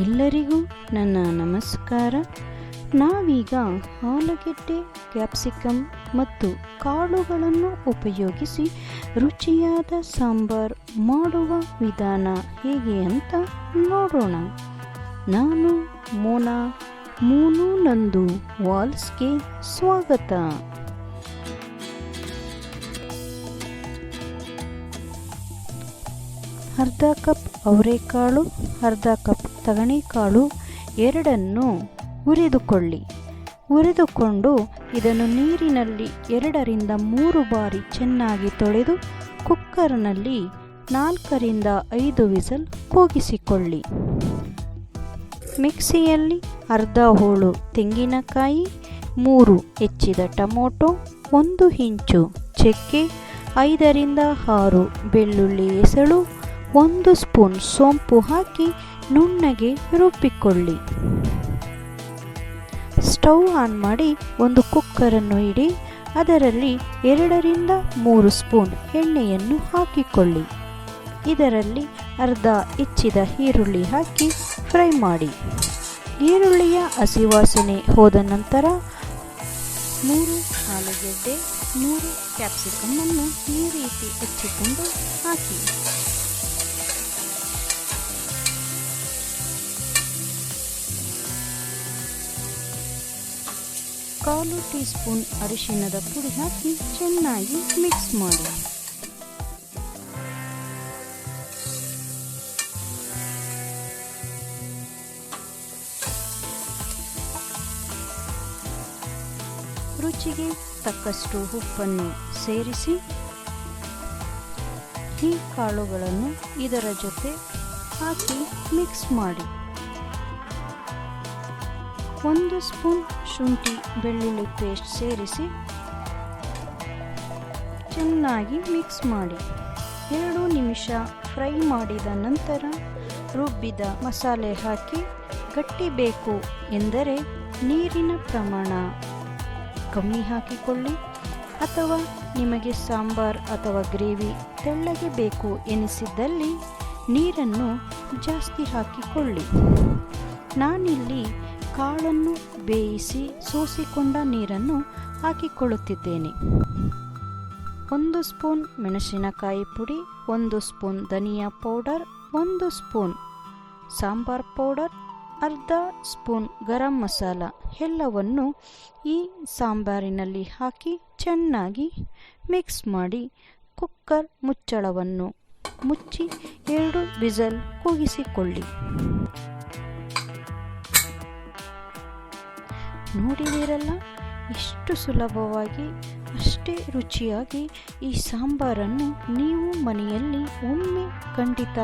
ಎಲ್ಲರಿಗೂ ನನ್ನ ನಮಸ್ಕಾರ. ನಾವೀಗ ಆಲೂಗೆಡ್ಡೆ, ಕ್ಯಾಪ್ಸಿಕಮ್ ಮತ್ತು ಕಾಳುಗಳನ್ನು ಉಪಯೋಗಿಸಿ ರುಚಿಯಾದ ಸಾಂಬಾರ್ ಮಾಡುವ ವಿಧಾನ ಹೇಗೆ ಅಂತ ನೋಡೋಣ. ನಾನು ಮೋನಾ. ಮೂನು ನಂದು ವಾಲ್ಸ್ಗೆ ಸ್ವಾಗತ. ಅರ್ಧ ಕಪ್ ಅವರೆಕಾಳು, ಅರ್ಧ ಕಪ್ ತಗಣಿಕಾಳು ಎರಡನ್ನು ಹುರಿದುಕೊಂಡು ಇದನ್ನು ನೀರಿನಲ್ಲಿ 2 ರಿಂದ 3 ಬಾರಿ ಚೆನ್ನಾಗಿ ತೊಳೆದು ಕುಕ್ಕರ್ನಲ್ಲಿ 4 ರಿಂದ 5 ವಿಸಲ್ ಕೂಗಿಸಿಕೊಳ್ಳಿ. ಮಿಕ್ಸಿಯಲ್ಲಿ ಅರ್ಧ ಹೋಳು ತೆಂಗಿನಕಾಯಿ, 3 ಹೆಚ್ಚಿದ ಟೊಮೊಟೊ, 1 ಇಂಚು ಚಕ್ಕೆ, 5 ರಿಂದ 6 ಬೆಳ್ಳುಳ್ಳಿ ಎಸಳು, 1 ಸ್ಪೂನ್ ಸೋಂಪು ಹಾಕಿ ನುಣ್ಣಗೆ ರುಬ್ಬಿಕೊಳ್ಳಿ. ಸ್ಟವ್ ಆನ್ ಮಾಡಿ ಒಂದು ಕುಕ್ಕರನ್ನು ಇಡಿ. ಅದರಲ್ಲಿ 2 ರಿಂದ 3 ಸ್ಪೂನ್ ಎಣ್ಣೆಯನ್ನು ಹಾಕಿಕೊಳ್ಳಿ. ಇದರಲ್ಲಿ ಅರ್ಧ ಹೆಚ್ಚಿದ ಈರುಳ್ಳಿ ಹಾಕಿ ಫ್ರೈ ಮಾಡಿ. ಈರುಳ್ಳಿಯ ಹಸಿವಾಸನೆ ಹೋದ ನಂತರ 3 ಆಲೂಗೆಡ್ಡೆ, 3 ಕ್ಯಾಪ್ಸಿಕಮ್ ಅನ್ನು ಈ ರೀತಿ ಹೆಚ್ಚಿಕೊಂಡು ಹಾಕಿ. ಕಾಲು ಟೀ ಸ್ಪೂನ್ ಅರಿಶಿಣದ ಪುಡಿ ಹಾಕಿ ಚೆನ್ನಾಗಿ ಮಿಕ್ಸ್ ಮಾಡಿ. ರುಚಿಗೆ ತಕ್ಕಷ್ಟು ಉಪ್ಪನ್ನು ಸೇರಿಸಿ ಈ ಕಾಳುಗಳನ್ನು ಇದರ ಜೊತೆ ಹಾಕಿ ಮಿಕ್ಸ್ ಮಾಡಿ. 1 ಸ್ಪೂನ್ ಶುಂಠಿ ಬೆಳ್ಳುಳ್ಳಿ ಪೇಸ್ಟ್ ಸೇರಿಸಿ ಚೆನ್ನಾಗಿ ಮಿಕ್ಸ್ ಮಾಡಿ. 2 ನಿಮಿಷ ಫ್ರೈ ಮಾಡಿದ ನಂತರ ರುಬ್ಬಿದ ಮಸಾಲೆ ಹಾಕಿ ಗಟ್ಟಿ ಬೇಕು ಎಂದರೆ ನೀರಿನ ಪ್ರಮಾಣ ಕಮ್ಮಿ ಹಾಕಿಕೊಳ್ಳಿ, ಅಥವಾ ನಿಮಗೆ ಸಾಂಬಾರ್ ಅಥವಾ ಗ್ರೇವಿ ತೆಳ್ಳಗೆ ಬೇಕು ಎನಿಸಿದ್ದಲ್ಲಿ ನೀರನ್ನು ಜಾಸ್ತಿ ಹಾಕಿಕೊಳ್ಳಿ. ನಾನಿಲ್ಲಿ ಕಾಳನ್ನು ಬೇಯಿಸಿ ಸೋಸಿಕೊಂಡ ನೀರನ್ನು ಹಾಕಿಕೊಳ್ಳುತ್ತಿದ್ದೇನೆ. 1 ಸ್ಪೂನ್ ಮೆಣಸಿನಕಾಯಿ ಪುಡಿ, 1 ಸ್ಪೂನ್ ಧನಿಯಾ ಪೌಡರ್, 1 ಸ್ಪೂನ್ ಸಾಂಬಾರ್ ಪೌಡರ್, ಅರ್ಧ ಸ್ಪೂನ್ ಗರಂ ಮಸಾಲ ಎಲ್ಲವನ್ನು ಈ ಸಾಂಬಾರಿನಲ್ಲಿ ಹಾಕಿ ಚೆನ್ನಾಗಿ ಮಿಕ್ಸ್ ಮಾಡಿ ಕುಕ್ಕರ್ ಮುಚ್ಚಳವನ್ನು ಮುಚ್ಚಿ 2 ವಿಸಲ್ ಕೂಗಿಸಿಕೊಳ್ಳಿ. ನೋಡಿದಿರಲ್ಲ, ಎಷ್ಟು ಸುಲಭವಾಗಿ ಅಷ್ಟೇ ರುಚಿಯಾಗಿ ಈ ಸಾಂಬಾರನ್ನು ನೀವು ಮನೆಯಲ್ಲಿ ಒಮ್ಮೆ ಖಂಡಿತ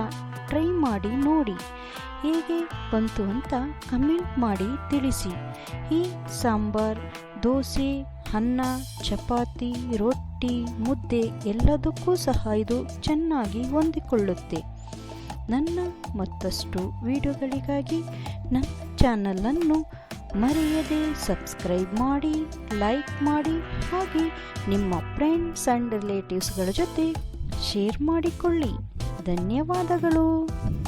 ಟ್ರೈ ಮಾಡಿ ನೋಡಿ. ಹೇಗೆ ಬಂತು ಅಂತ ಕಮೆಂಟ್ ಮಾಡಿ ತಿಳಿಸಿ. ಈ ಸಾಂಬಾರ್ ದೋಸೆ, ಅನ್ನ, ಚಪಾತಿ, ರೊಟ್ಟಿ, ಮುದ್ದೆ ಎಲ್ಲದಕ್ಕೂ ಸಹ ಇದು ಚೆನ್ನಾಗಿ ಹೊಂದಿಕೊಳ್ಳುತ್ತೆ. ನನ್ನ ಮತ್ತಷ್ಟು ವಿಡಿಯೋಗಳಿಗಾಗಿ ನನ್ನ ಚಾನಲನ್ನು ಮರೆಯದೆ ಸಬ್ಸ್ಕ್ರೈಬ್ ಮಾಡಿ, ಲೈಕ್ ಮಾಡಿ, ಹಾಗೆ ನಿಮ್ಮ ಫ್ರೆಂಡ್ಸ್ ಆ್ಯಂಡ್ ರಿಲೇಟಿವ್ಸ್ಗಳ ಜೊತೆ ಶೇರ್ ಮಾಡಿಕೊಳ್ಳಿ. ಧನ್ಯವಾದಗಳು.